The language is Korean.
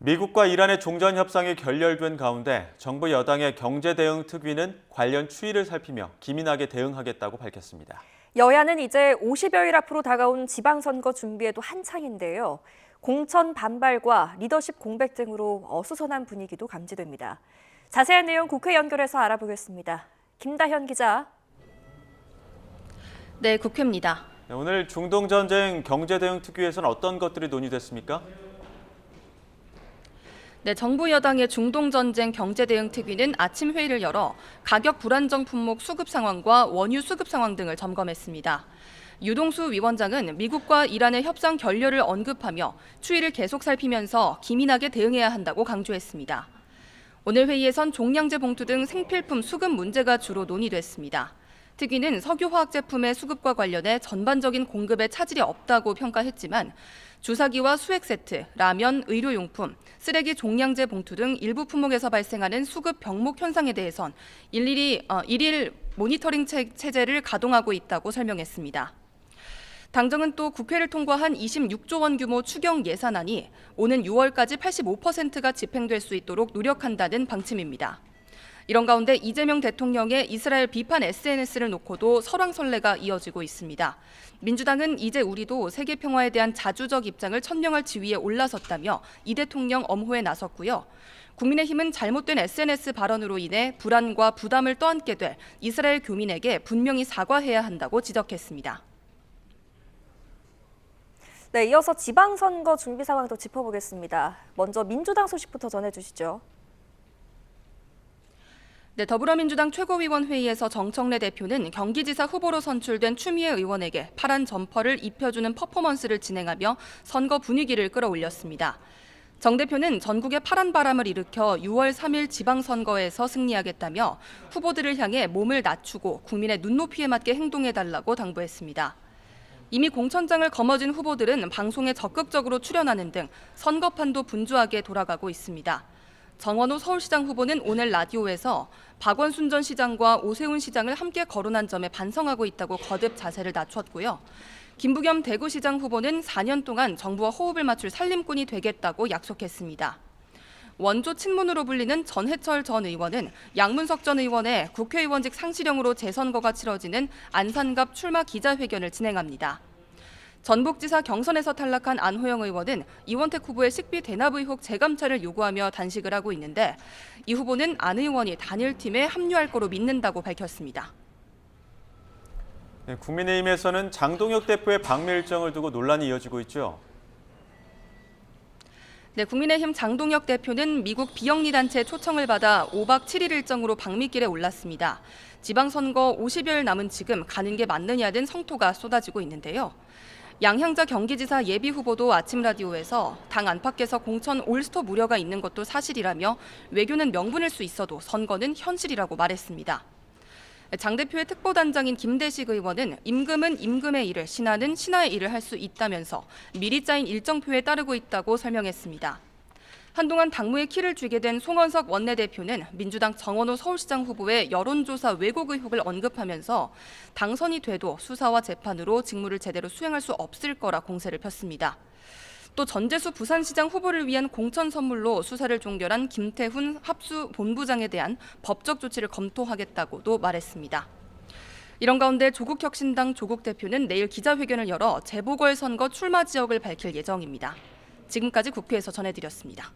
미국과 이란의 종전 협상이 결렬된 가운데 정부 여당의 경제대응 특위는 관련 추이를 살피며 기민하게 대응하겠다고 밝혔습니다. 여야는 이제 50여일 앞으로 다가온 지방선거 준비에도 한창인데요. 공천 반발과 리더십 공백 등으로 어수선한 분위기도 감지됩니다. 자세한 내용 국회 연결해서 알아보겠습니다. 김다현 기자. 네, 국회입니다. 오늘 중동전쟁 경제대응특위에서는 어떤 것들이 논의됐습니까? 네, 정부 여당의 중동전쟁 경제대응특위는 아침 회의를 열어 가격 불안정 품목 수급 상황과 원유 수급 상황 등을 점검했습니다. 유동수 위원장은 미국과 이란의 협상 결렬을 언급하며 추이를 계속 살피면서 기민하게 대응해야 한다고 강조했습니다. 오늘 회의에선 종량제 봉투 등 생필품 수급 문제가 주로 논의됐습니다. 특위는 석유화학 제품의 수급과 관련해 전반적인 공급에 차질이 없다고 평가했지만 주사기와 수액 세트, 라면, 의료용품, 쓰레기 종량제 봉투 등 일부 품목에서 발생하는 수급 병목 현상에 대해선 일일 모니터링 체제를 가동하고 있다고 설명했습니다. 당정은 또 국회를 통과한 26조 원 규모 추경 예산안이 오는 6월까지 85%가 집행될 수 있도록 노력한다는 방침입니다. 이런 가운데 이재명 대통령의 이스라엘 비판 SNS를 놓고도 설왕설래가 이어지고 있습니다. 민주당은 이제 우리도 세계 평화에 대한 자주적 입장을 천명할 지위에 올라섰다며 이 대통령 엄호에 나섰고요. 국민의힘은 잘못된 SNS 발언으로 인해 불안과 부담을 떠안게 될 이스라엘 교민에게 분명히 사과해야 한다고 지적했습니다. 네, 이어서 지방선거 준비 상황도 짚어보겠습니다. 먼저 민주당 소식부터 전해주시죠. 네, 더불어민주당 최고위원회의에서 정청래 대표는 경기지사 후보로 선출된 추미애 의원에게 파란 점퍼를 입혀주는 퍼포먼스를 진행하며 선거 분위기를 끌어올렸습니다. 정 대표는 전국에 파란 바람을 일으켜 6월 3일 지방선거에서 승리하겠다며 후보들을 향해 몸을 낮추고 국민의 눈높이에 맞게 행동해달라고 당부했습니다. 이미 공천장을 거머쥔 후보들은 방송에 적극적으로 출연하는 등 선거판도 분주하게 돌아가고 있습니다. 정원호 서울시장 후보는 오늘 라디오에서 박원순 전 시장과 오세훈 시장을 함께 거론한 점에 반성하고 있다고 거듭 자세를 낮췄고요. 김부겸 대구시장 후보는 4년 동안 정부와 호흡을 맞출 살림꾼이 되겠다고 약속했습니다. 원조 친문으로 불리는 전해철 전 의원은 양문석 전 의원의 국회의원직 상실형으로 재선거가 치러지는 안산갑 출마 기자회견을 진행합니다. 전북지사 경선에서 탈락한 안호영 의원은 이원택 후보의 식비 대납 의혹 재감찰을 요구하며 단식을 하고 있는데 이 후보는 안 의원이 단일팀에 합류할 거로 믿는다고 밝혔습니다. 네, 국민의힘에서는 장동혁 대표의 방미 일정을 두고 논란이 이어지고 있죠. 네, 국민의힘 장동혁 대표는 미국 비영리 단체 초청을 받아 5박 7일 일정으로 방미길에 올랐습니다. 지방선거 50여일 남은 지금 가는 게 맞느냐는 성토가 쏟아지고 있는데요. 양향자 경기지사 예비 후보도 아침 라디오에서 당 안팎에서 공천 올스톱 우려가 있는 것도 사실이라며 외교는 명분일 수 있어도 선거는 현실이라고 말했습니다. 장 대표의 특보단장인 김대식 의원은 임금은 임금의 일을, 신하는 신하의 일을 할 수 있다면서 미리 짜인 일정표에 따르고 있다고 설명했습니다. 한동안 당무에 키를 쥐게 된 송원석 원내대표는 민주당 정원호 서울시장 후보의 여론조사 왜곡 의혹을 언급하면서 당선이 돼도 수사와 재판으로 직무를 제대로 수행할 수 없을 거라 공세를 폈습니다. 또 전재수 부산시장 후보를 위한 공천 선물로 수사를 종결한 김태훈 합수본부장에 대한 법적 조치를 검토하겠다고도 말했습니다. 이런 가운데 조국혁신당 조국 대표는 내일 기자회견을 열어 재보궐선거 출마 지역을 밝힐 예정입니다. 지금까지 국회에서 전해드렸습니다.